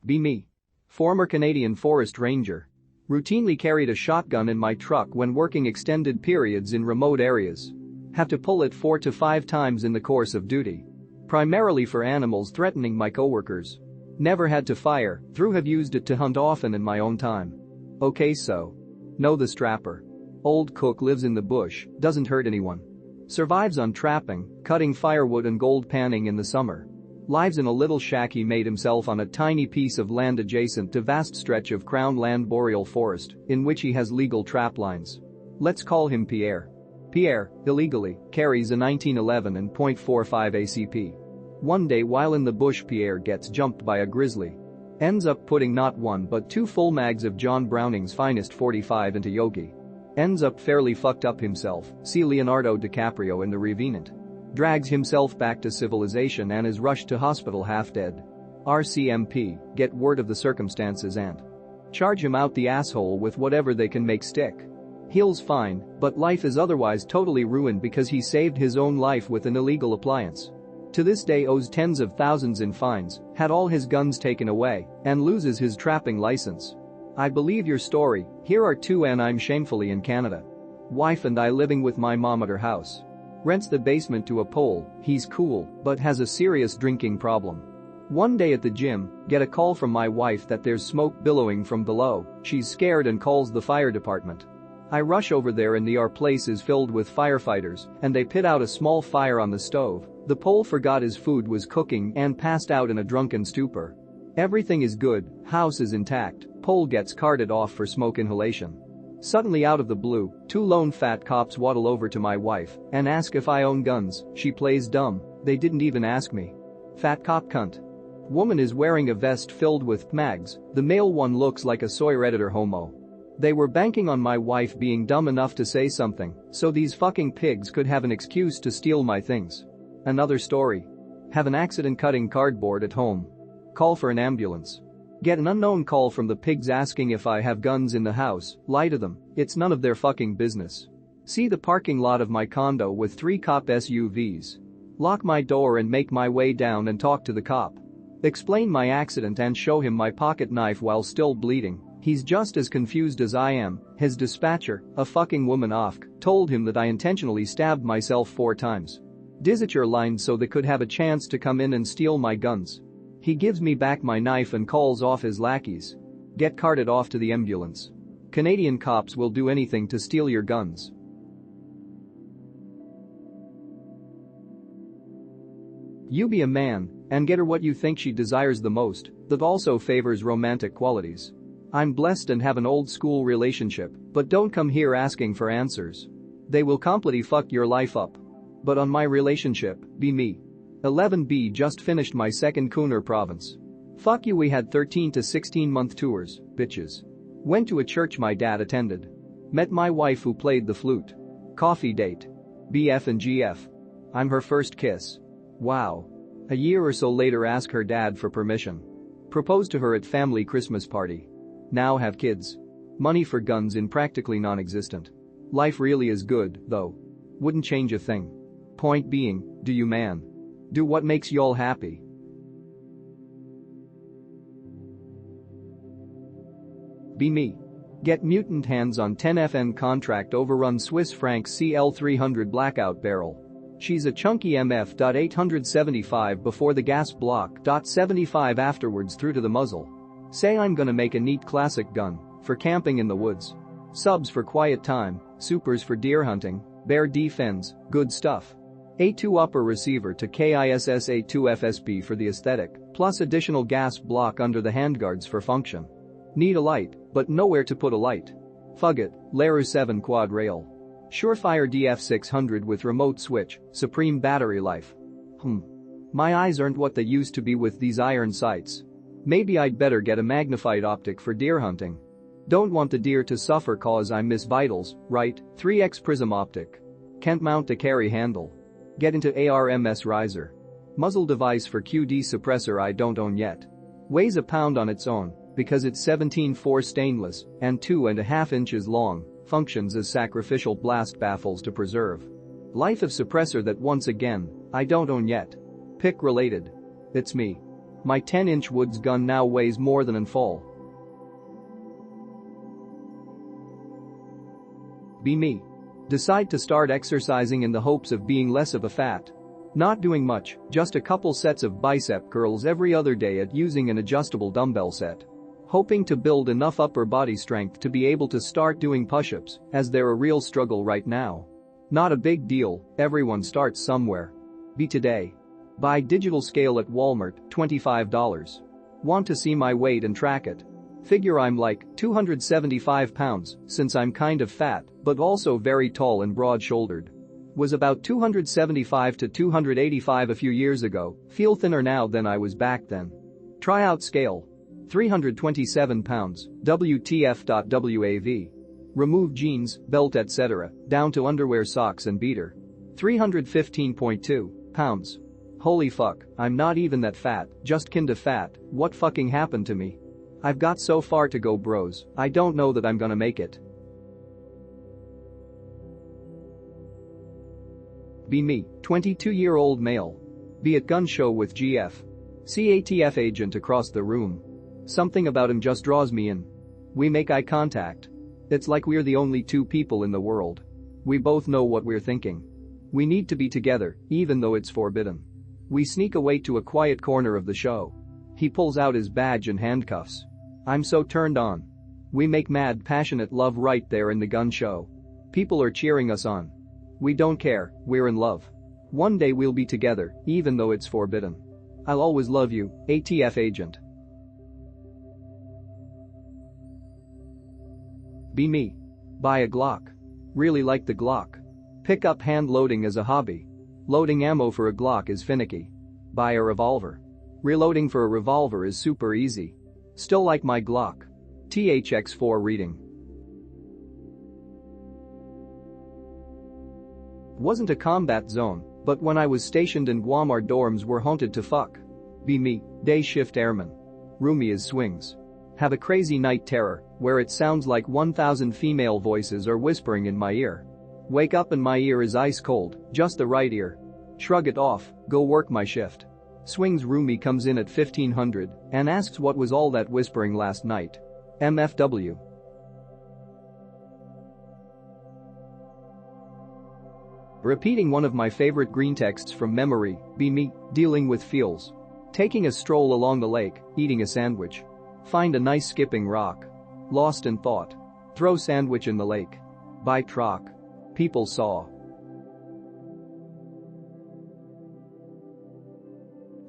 Be me. Former Canadian forest ranger. Routinely carried a shotgun in my truck when working extended periods in remote areas. Have to pull it 4 to 5 times in the course of duty. Primarily for animals threatening my coworkers. Never had to fire, though have used it to hunt often in my own time. Okay, so. Know the strapper. Old cook, lives in the bush, doesn't hurt anyone. Survives on trapping, cutting firewood and gold panning in the summer. Lives in a little shack he made himself on a tiny piece of land adjacent to vast stretch of crown land boreal forest, in which he has legal trap lines. Let's call him Pierre. Pierre, illegally, carries a 1911 and .45 ACP. One day while in the bush, Pierre gets jumped by a grizzly. Ends up putting not one but 2 full mags of John Browning's finest 45 into Yogi. Ends up fairly fucked up himself, see Leonardo DiCaprio in The Revenant. Drags himself back to civilization and is rushed to hospital half dead. RCMP, get word of the circumstances and charge him out the asshole with whatever they can make stick. Heals fine, but life is otherwise totally ruined because he saved his own life with an illegal appliance. To this day owes tens of thousands in fines, had all his guns taken away, and loses his trapping license. I believe your story, here are 2 and I'm shamefully in Canada. Wife and I living with my mom at her house. Rents the basement to a Pole, he's cool, but has a serious drinking problem. One day at the gym, get a call from my wife that there's smoke billowing from below, she's scared and calls the fire department. I rush over there and our place is filled with firefighters and they put out a small fire on the stove. The Pole forgot his food was cooking and passed out in a drunken stupor. Everything is good, house is intact, Pole gets carted off for smoke inhalation. Suddenly out of the blue, 2 lone fat cops waddle over to my wife and ask if I own guns. She plays dumb, they didn't even ask me. Fat cop cunt. Woman is wearing a vest filled with mags, the male one looks like a soy redditor homo. They were banking on my wife being dumb enough to say something, so these fucking pigs could have an excuse to steal my things. Another story. Have an accident cutting cardboard at home. Call for an ambulance. Get an unknown call from the pigs asking if I have guns in the house, lie to them, it's none of their fucking business. See the parking lot of my condo with 3 cop SUVs. Lock my door and make my way down and talk to the cop. Explain my accident and show him my pocket knife while still bleeding. He's just as confused as I am. His dispatcher, a fucking woman told him that I intentionally stabbed myself 4 times. Disit your line so they could have a chance to come in and steal my guns. He gives me back my knife and calls off his lackeys. Get carted off to the ambulance. Canadian cops will do anything to steal your guns. You be a man and get her what you think she desires the most, that also favors romantic qualities. I'm blessed and have an old school relationship, but don't come here asking for answers. They will completely fuck your life up. But on my relationship, be me. 11B just finished my 2nd Cooner province. Fuck you, we had 13 to 16 month tours, bitches. Went to a church my dad attended. Met my wife who played the flute. Coffee date. BF and GF. I'm her first kiss. Wow. A year or so later ask her dad for permission. Proposed to her at family Christmas party. Now have kids. Money for guns in practically non-existent. Life really is good, though. Wouldn't change a thing. Point being, do you man? Do what makes y'all happy. Be me. Get mutant hands on 10 FN contract overrun Swiss franc CL 300 blackout barrel. She's a chunky MF.875 before the gas block. .75 afterwards through to the muzzle. Say I'm gonna make a neat classic gun for camping in the woods. Subs for quiet time, supers for deer hunting, bear defense, good stuff. A2 upper receiver to KISS A2 FSB for the aesthetic, plus additional gas block under the handguards for function. Need a light, but nowhere to put a light. Fug it, Leru 7 quad rail. Surefire DF600 with remote switch, supreme battery life. My eyes aren't what they used to be with these iron sights. Maybe I'd better get a magnified optic for deer hunting. Don't want the deer to suffer cause I miss vitals, right? 3x prism optic. Can't mount a carry handle. Get into ARMS riser. Muzzle device for QD suppressor I don't own yet. Weighs a pound on its own because it's 17.4 stainless and 2.5 inches long, functions as sacrificial blast baffles to preserve. Life of suppressor that once again, I don't own yet. Pick related. It's me. My 10-inch Woods gun now weighs more than an fall. Be me. Decide to start exercising in the hopes of being less of a fat. Not doing much, just a couple sets of bicep curls every other day at using an adjustable dumbbell set. Hoping to build enough upper body strength to be able to start doing push-ups, as they're a real struggle right now. Not a big deal, everyone starts somewhere. Be today. Buy digital scale at Walmart, $25. Want to see my weight and track it? Figure I'm like 275 pounds, since I'm kind of fat, but also very tall and broad-shouldered. Was about 275 to 285 a few years ago, feel thinner now than I was back then. Try out scale. 327 pounds, WTF.WAV. Remove jeans, belt etc., down to underwear, socks and beater. 315.2 pounds. Holy fuck, I'm not even that fat, just kinda fat, what fucking happened to me? I've got so far to go, bros, I don't know that I'm gonna make it. Be me, 22-year-old male. Be at gun show with GF. CATF agent across the room. Something about him just draws me in. We make eye contact. It's like we're the only two people in the world. We both know what we're thinking. We need to be together, even though it's forbidden. We sneak away to a quiet corner of the show. He pulls out his badge and handcuffs. I'm so turned on. We make mad, passionate love right there in the gun show. People are cheering us on. We don't care, we're in love. One day we'll be together, even though it's forbidden. I'll always love you, ATF agent. Be me. Buy a Glock. Really like the Glock. Pick up hand loading as a hobby. Loading ammo for a Glock is finicky. Buy a revolver. Reloading for a revolver is super easy. Still like my Glock. THX4 reading. Wasn't a combat zone, but when I was stationed in Guam our dorms were haunted to fuck. Be me, day shift airman. Roomy as swings. Have a crazy night terror, where it sounds like 1,000 female voices are whispering in my ear. Wake up and my ear is ice cold, just the right ear. Shrug it off, go work my shift. Swings Roomy comes in at 1500 and asks what was all that whispering last night. MFW. Repeating one of my favorite green texts from memory, be me, dealing with feels. Taking a stroll along the lake, eating a sandwich. Find a nice skipping rock. Lost in thought. Throw sandwich in the lake. Buy truck. People saw.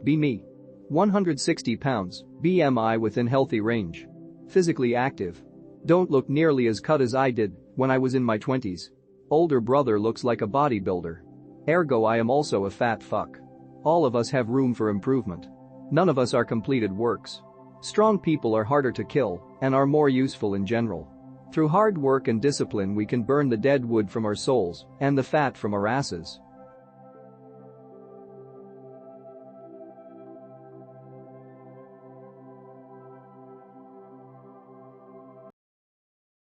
Be me. 160 pounds, BMI within healthy range. Physically active. Don't look nearly as cut as I did when I was in my 20s. Older brother looks like a bodybuilder. Ergo I am also a fat fuck. All of us have room for improvement. None of us are completed works. Strong people are harder to kill and are more useful in general. Through hard work and discipline we can burn the dead wood from our souls and the fat from our asses.